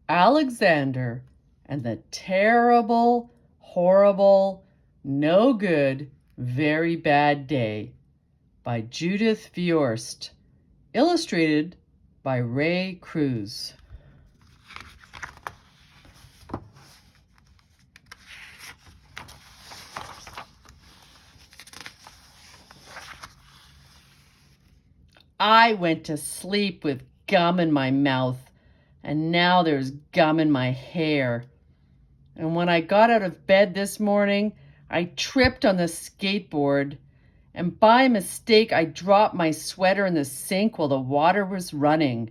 Alexander and the Terrible, Horrible, No Good, Very Bad Day by Judith Viorst, illustrated by Cruz. I went to sleep with gum in my mouth, and now there's gum in my hair. And when I got out of bed this morning, I tripped on the skateboard, and by mistake I dropped my sweater in the sink while the water was running.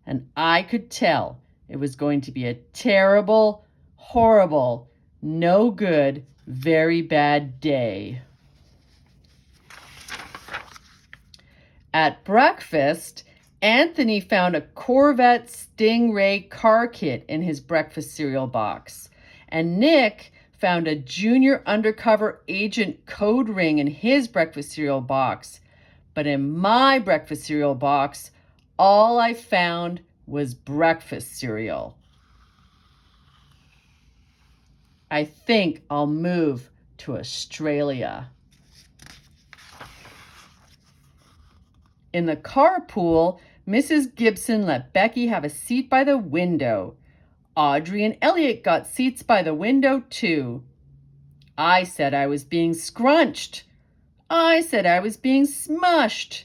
And I could tell it was going to be a terrible, horrible, no good, very bad day. At breakfast, Anthony found a Corvette Stingray car kit in his breakfast cereal box, and Nick found a junior undercover agent code ring in his breakfast cereal box. But in my breakfast cereal box, all I found was breakfast cereal. I think I'll move to Australia. In the carpool, Mrs. Gibson let Becky have a seat by the window. Audrey and Elliot got seats by the window too. I said I was being scrunched. I said I was being smushed.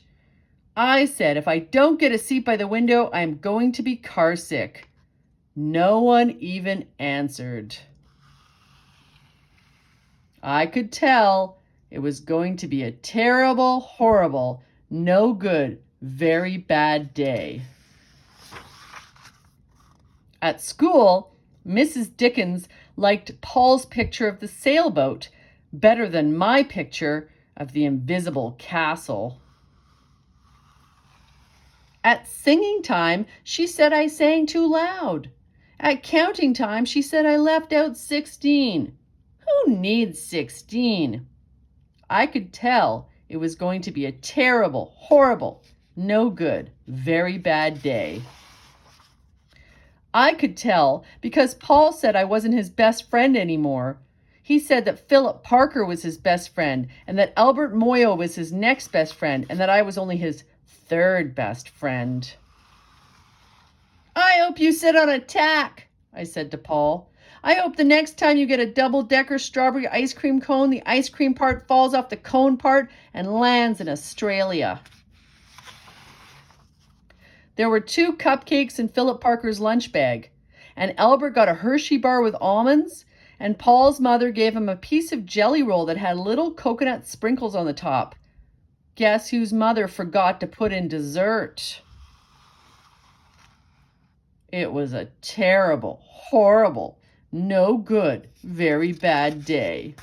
I said if I don't get a seat by the window, I'm going to be carsick. No one even answered. I could tell it was going to be a terrible, horrible, no good, very bad day. At school, Mrs. Dickens liked Paul's picture of the sailboat better than my picture of the invisible castle. At singing time, she said I sang too loud. At counting time, she said I left out 16. Who needs 16? I could tell it was going to be a terrible, horrible, no good, very bad day. I could tell because Paul said I wasn't his best friend anymore. He said that Philip Parker was his best friend and that Albert Moyo was his next best friend and that I was only his third best friend. I hope you sit on a tack, I said to Paul. I hope the next time you get a double-decker strawberry ice cream cone, the ice cream part falls off the cone part and lands in Australia. There were 2 cupcakes in Philip Parker's lunch bag, and Albert got a Hershey bar with almonds, and Paul's mother gave him a piece of jelly roll that had little coconut sprinkles on the top. Guess whose mother forgot to put in dessert? It was a terrible, horrible, no good, very bad day.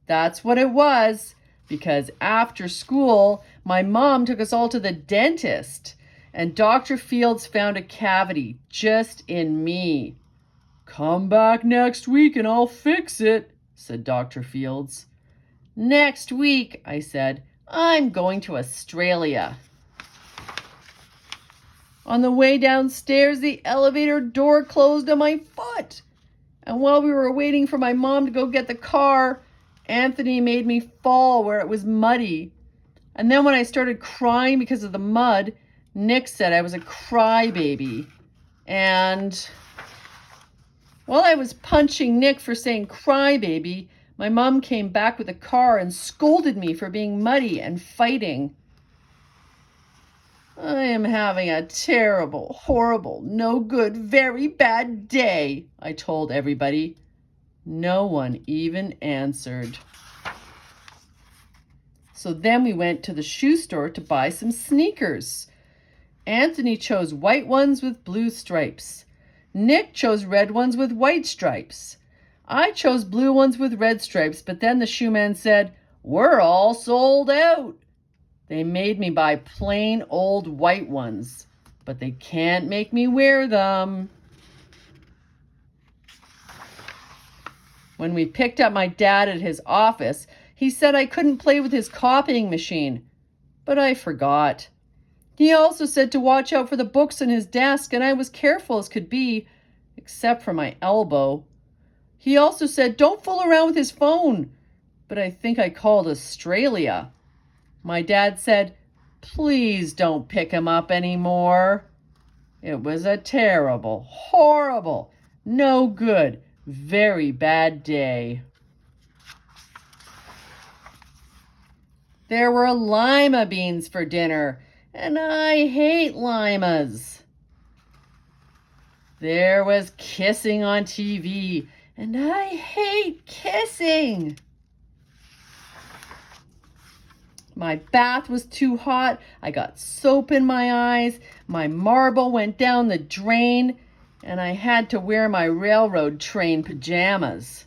That's what it was, because after school, my mom took us all to the dentist, and Dr. Fields found a cavity just in me. Come back next week and I'll fix it, said Dr. Fields. Next week, I said, I'm going to Australia. On the way downstairs, the elevator door closed on my foot. And while we were waiting for my mom to go get the car, Anthony made me fall where it was muddy. And then when I started crying because of the mud, Nick said I was a crybaby. And while I was punching Nick for saying crybaby, my mom came back with a car and scolded me for being muddy and fighting. I am having a terrible, horrible, no good, very bad day, I told everybody. No one even answered. So then we went to the shoe store to buy some sneakers. Anthony chose white ones with blue stripes. Nick chose red ones with white stripes. I chose blue ones with red stripes, but then the shoe man said, "We're all sold out." They made me buy plain old white ones, but they can't make me wear them. When we picked up my dad at his office, he said I couldn't play with his copying machine, but I forgot. He also said to watch out for the books in his desk, and I was careful as could be, except for my elbow. He also said, don't fool around with his phone, but I think I called Australia. My dad said, please don't pick him up anymore. It was a terrible, horrible, no good, very bad day. There were lima beans for dinner, and I hate limas. There was kissing on TV, and I hate kissing. My bath was too hot. I got soap in my eyes. My marble went down the drain, and I had to wear my railroad train pajamas.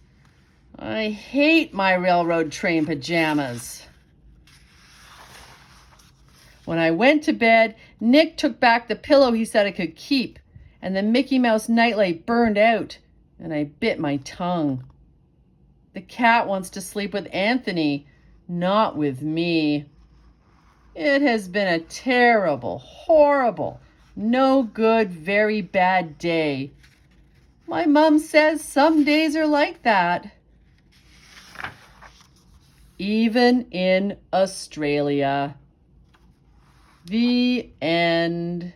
I hate my railroad train pajamas. When I went to bed, Nick took back the pillow he said I could keep, and the Mickey Mouse nightlight burned out, and I bit my tongue. The cat wants to sleep with Anthony, not with me. It has been a terrible, horrible, no good, very bad day. My mom says some days are like that. Even in Australia. The end.